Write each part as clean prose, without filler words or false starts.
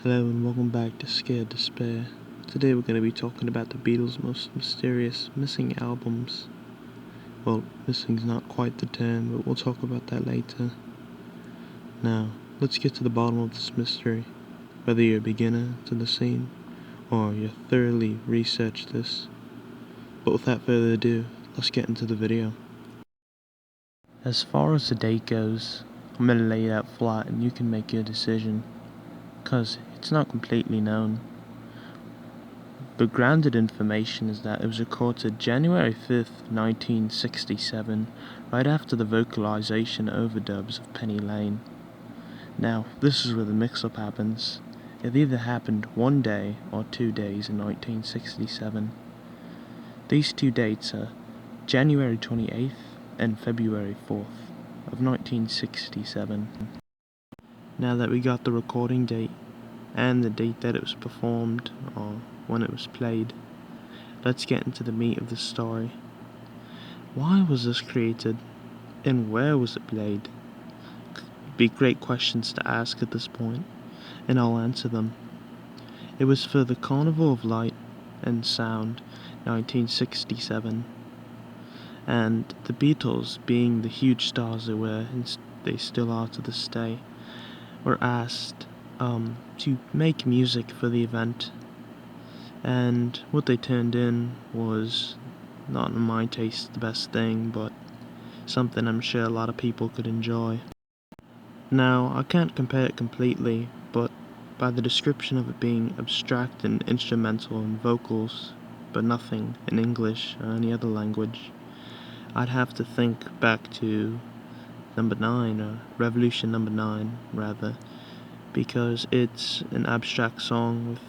Hello and welcome back to Scared Despair. Today we're going to be talking about the Beatles' most mysterious missing albums. Well, missing's not quite the term, but we'll talk about that later. Now, let's get to the bottom of this mystery. Whether you're a beginner to the scene, or you've thoroughly researched this. But without further ado, let's get into the video. As far as the date goes, I'm going to lay it out flat and you can make your decision, because it's not completely known. But grounded information is that it was recorded January 5th, 1967, right after the vocalization overdubs of Penny Lane. Now, this is where the mix-up happens. It either happened one day or 2 days in 1967. These two dates are January 28th and February 4th of 1967. Now that we got the recording date and the date that it was performed, or when it was played, let's get into the meat of the story. Why was this created, and where was it played? Be great questions to ask at this point, and I'll answer them. It was for the Carnival of Light and Sound 1967, and the Beatles, being the huge stars they were, and they still are to this day, were asked to make music for the event. And what they turned in was, not in my taste, the best thing, but something I'm sure a lot of people could enjoy. Now, I can't compare it completely, but by the description of it being abstract and instrumental and vocals, but nothing in English or any other language, I'd have to think back to number 9, or Revolution number 9, rather, because it's an abstract song with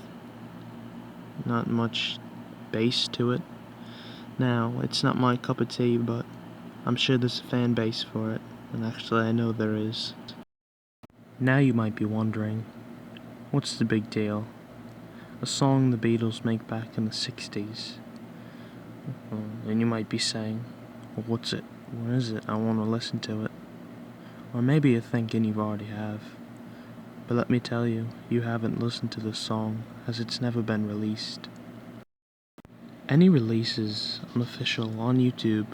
not much bass to it. Now, it's not my cup of tea, but I'm sure there's a fan base for it, and actually I know there is. Now you might be wondering, what's the big deal? A song the Beatles make back in the 60s. And you might be saying, well, what's it? What is it? I want to listen to it. Or maybe you're thinking you already have. But let me tell you, you haven't listened to this song, as it's never been released. Any releases unofficial on YouTube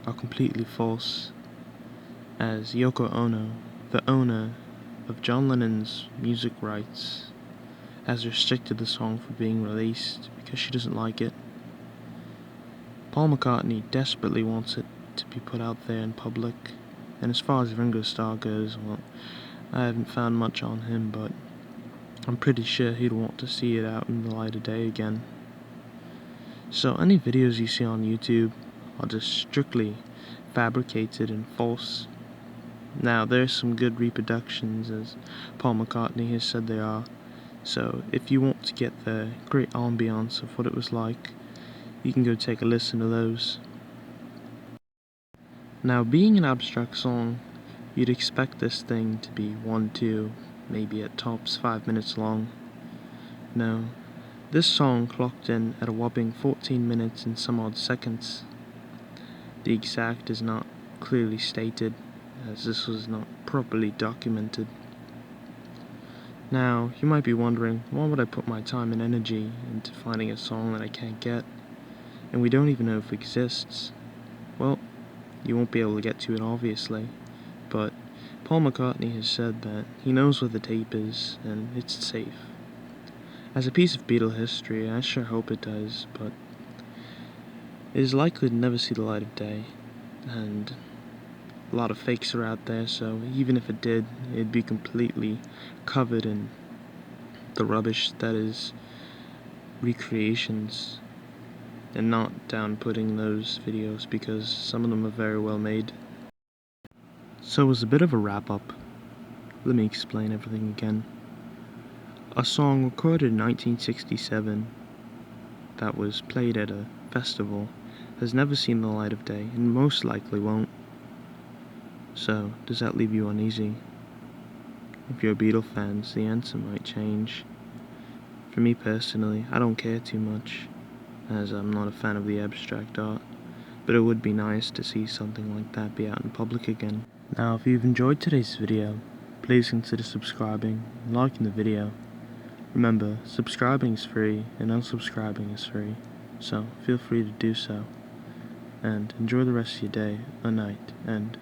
are completely false, as Yoko Ono, the owner of John Lennon's music rights, has restricted the song from being released because she doesn't like it. Paul McCartney desperately wants it to be put out there in public, and as far as Ringo Starr goes, well, I haven't found much on him, but I'm pretty sure he'd want to see it out in the light of day again. So any videos you see on YouTube are just strictly fabricated and false. Now, there's some good reproductions, as Paul McCartney has said they are, so if you want to get the great ambiance of what it was like, you can go take a listen to those. Now, being an abstract song, you'd expect this thing to be 1, 2, maybe at tops 5 minutes long. No, this song clocked in at a whopping 14 minutes and some odd seconds. The exact is not clearly stated, as this was not properly documented. Now, you might be wondering, why would I put my time and energy into finding a song that I can't get, and we don't even know if it exists? Well, you won't be able to get to it, obviously, but Paul McCartney has said that he knows where the tape is, and it's safe. As a piece of Beatle history, I sure hope it does, but it is likely to never see the light of day, and a lot of fakes are out there, so even if it did, it'd be completely covered in the rubbish that is recreations, and not down-putting those videos, because some of them are very well made. So as a bit of a wrap-up, let me explain everything again. A song recorded in 1967 that was played at a festival has never seen the light of day, and most likely won't. So, does that leave you uneasy? If you're a Beatles fan, the answer might change. For me personally, I don't care too much, as I'm not a fan of the abstract art, but it would be nice to see something like that be out in public again. Now, if you've enjoyed today's video, please consider subscribing and liking the video, Remember, subscribing is free and unsubscribing is free, so feel free to do so. And enjoy the rest of your day or night, and